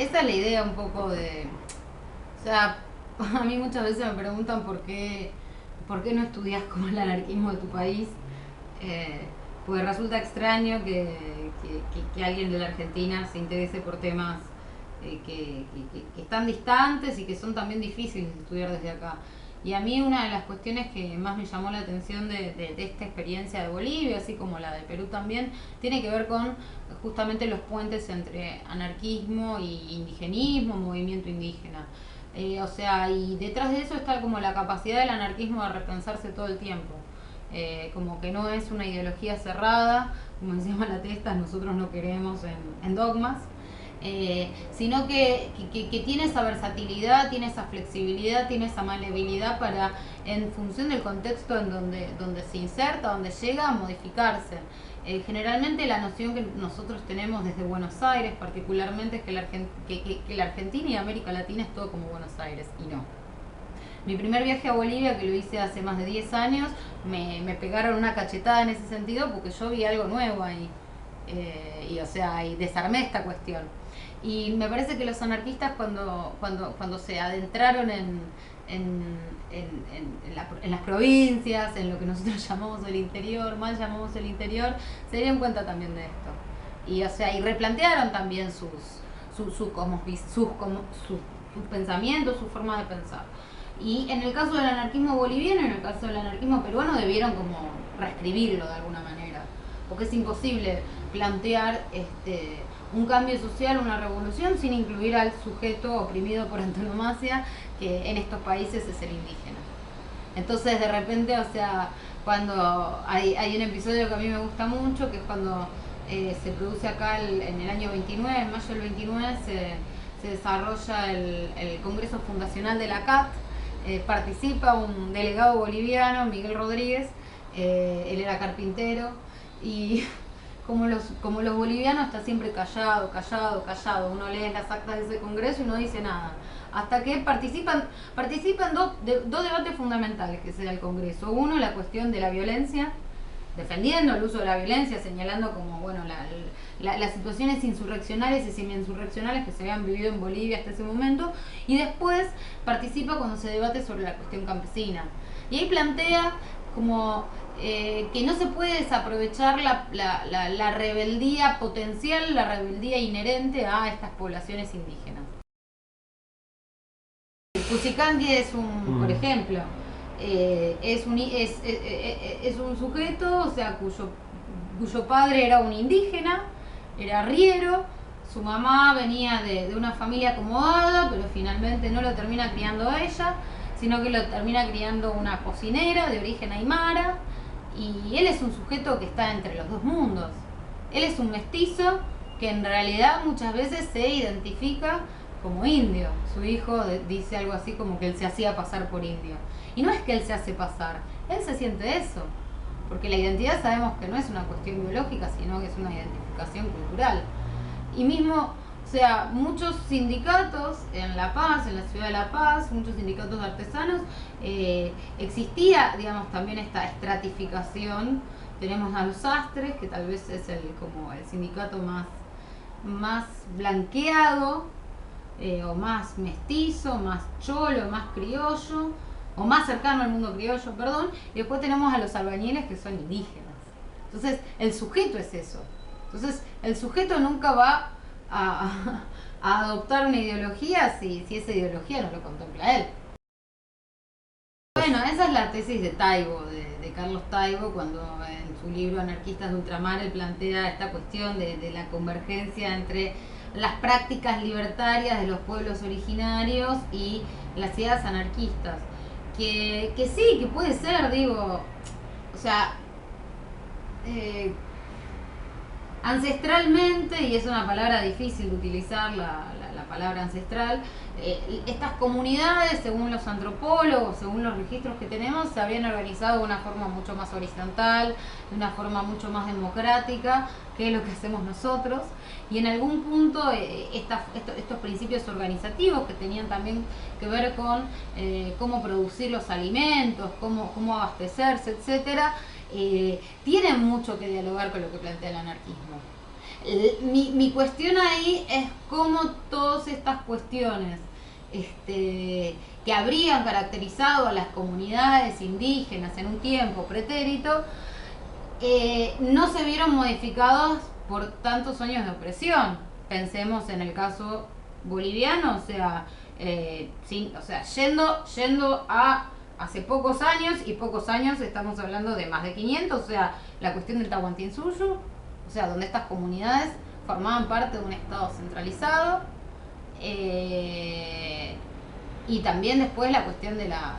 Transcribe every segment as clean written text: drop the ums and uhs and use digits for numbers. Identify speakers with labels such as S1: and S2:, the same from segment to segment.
S1: esa es la idea un poco de... O sea, a mí muchas veces me preguntan por qué no estudias como el anarquismo de tu país. Eh, pues resulta extraño que alguien de la Argentina se interese por temas que están distantes y que son también difíciles de estudiar desde acá. Y a mí una de las cuestiones que más me llamó la atención de esta experiencia de Bolivia, así como la de Perú también, tiene que ver con justamente los puentes entre anarquismo y indigenismo, movimiento indígena. O sea, y detrás de eso está como la capacidad del anarquismo de repensarse todo el tiempo. Como que no es una ideología cerrada, como decía Malatesta, nosotros no queremos en dogmas, sino que tiene esa versatilidad, tiene esa flexibilidad, tiene esa maleabilidad para, en función del contexto en donde se inserta, donde llega, a modificarse. Generalmente la noción que nosotros tenemos desde Buenos Aires particularmente es que la Argentina y América Latina es todo como Buenos Aires, y no. Mi primer viaje a Bolivia, que lo hice hace más de 10 años, me pegaron una cachetada en ese sentido porque yo vi algo nuevo ahí. Y o sea, y desarmé esta cuestión. Y me parece que los anarquistas cuando se adentraron en las provincias, en lo que nosotros llamamos el interior, mal llamamos el interior, se dieron cuenta también de esto. Y o sea, y replantearon también sus pensamientos, su forma de pensar. Y en el caso del anarquismo boliviano y en el caso del anarquismo peruano debieron como reescribirlo de alguna manera, porque es imposible plantear un cambio social, una revolución, sin incluir al sujeto oprimido por antonomasia, que en estos países es el indígena. Entonces de repente, o sea, cuando hay un episodio que a mí me gusta mucho, que es cuando se produce acá en el año 29, en mayo del 29, se desarrolla el Congreso Fundacional de la CAT. Participa un delegado boliviano, Miguel Rodríguez, él era carpintero, y como los bolivianos está siempre callado, callado, callado, uno lee las actas de ese congreso y no dice nada, hasta que participan dos debates fundamentales que se da el congreso. Uno, la cuestión de la violencia, defendiendo el uso de la violencia, señalando como bueno las situaciones insurreccionales y semi-insurreccionales que se habían vivido en Bolivia hasta ese momento, y después participa cuando se debate sobre la cuestión campesina. Y ahí plantea como que no se puede desaprovechar la rebeldía potencial, la rebeldía inherente a estas poblaciones indígenas. Cusicanqui es por ejemplo, es un sujeto, o sea, cuyo padre era un indígena, era arriero, su mamá venía de una familia acomodada, pero finalmente no lo termina criando ella, sino que lo termina criando una cocinera de origen aymara, y él es un sujeto que está entre los dos mundos. Él es un mestizo que en realidad muchas veces se identifica como indio. Su hijo dice algo así como que él se hacía pasar por indio. Y no es que él se hace pasar, él se siente eso. Porque la identidad sabemos que no es una cuestión biológica, sino que es una identificación cultural. Y mismo, o sea, muchos sindicatos en La Paz, en la ciudad de La Paz, muchos sindicatos de artesanos, existía, digamos, también esta estratificación. Tenemos a los sastres, que tal vez es como el sindicato más blanqueado, o más mestizo, más cholo, más criollo, o más cercano al mundo criollo, perdón, y después tenemos a los albañiles que son indígenas. Entonces, el sujeto es eso. Entonces, el sujeto nunca va a adoptar una ideología si esa ideología no lo contempla él. Bueno, esa es la tesis de Taibo, de Carlos Taibo, cuando en su libro Anarquistas de Ultramar él plantea esta cuestión de la convergencia entre las prácticas libertarias de los pueblos originarios y las ideas anarquistas. Que sí, que puede ser, digo, o sea, eh, ancestralmente, y es una palabra difícil de utilizar, la palabra ancestral, estas comunidades, según los antropólogos, según los registros que tenemos, se habían organizado de una forma mucho más horizontal, de una forma mucho más democrática que lo que hacemos nosotros, y en algún punto estos principios organizativos que tenían también que ver con cómo producir los alimentos, cómo abastecerse, etcétera, tienen mucho que dialogar con lo que plantea el anarquismo. Mi cuestión ahí es cómo todas estas cuestiones que habrían caracterizado a las comunidades indígenas en un tiempo pretérito no se vieron modificados por tantos años de opresión. Pensemos en el caso boliviano, o sea, yendo a hace pocos años, y pocos años estamos hablando de más de 500, o sea, la cuestión del Tahuantinsuyo, o sea, donde estas comunidades formaban parte de un estado centralizado, y también después la cuestión de la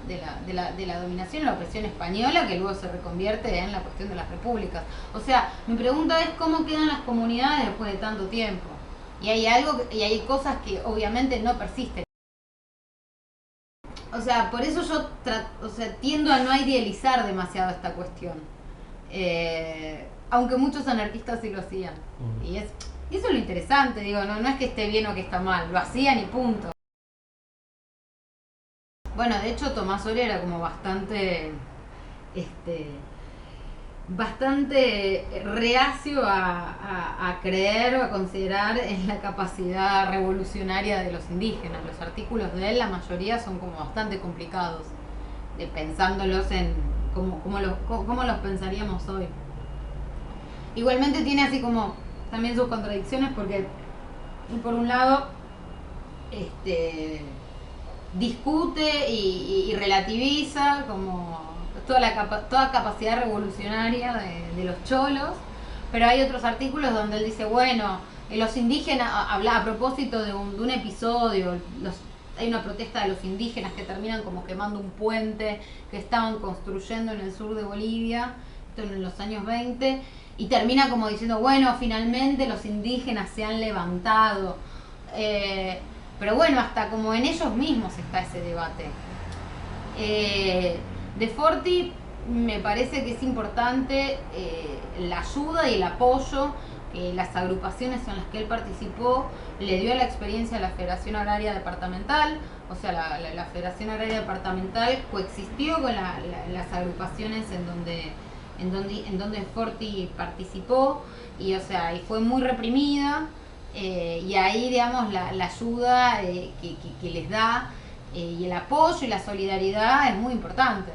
S1: dominación y la opresión española, que luego se reconvierte en la cuestión de las repúblicas. O sea, mi pregunta es cómo quedan las comunidades después de tanto tiempo. Y hay cosas que obviamente no persisten. O sea, por eso yo tiendo a no idealizar demasiado esta cuestión. Aunque muchos anarquistas sí lo hacían. Y eso es lo interesante, digo, no es que esté bien o que está mal, lo hacían y punto. Bueno, de hecho Tomás Soria era como bastante reacio a creer o a considerar en la capacidad revolucionaria de los indígenas. Los artículos de él, la mayoría son como bastante complicados, pensándolos en cómo los pensaríamos hoy. Igualmente tiene así como también sus contradicciones, porque por un lado discute y relativiza como toda capacidad revolucionaria de los cholos, pero hay otros artículos donde él dice, bueno, los indígenas, habla a propósito de un episodio, hay una protesta de los indígenas que terminan como quemando un puente que estaban construyendo en el sur de Bolivia, esto en los años 20, y termina como diciendo, bueno, finalmente los indígenas se han levantado. Pero bueno, hasta como en ellos mismos está ese debate. De Forti me parece que es importante la ayuda y el apoyo que las agrupaciones en las que él participó le dio a la experiencia de la Federación Agraria Departamental. O sea, la Federación Agraria Departamental coexistió con las agrupaciones en donde Forti participó, y o sea, y fue muy reprimida. Y ahí, digamos, la ayuda que les da y el apoyo y la solidaridad es muy importante.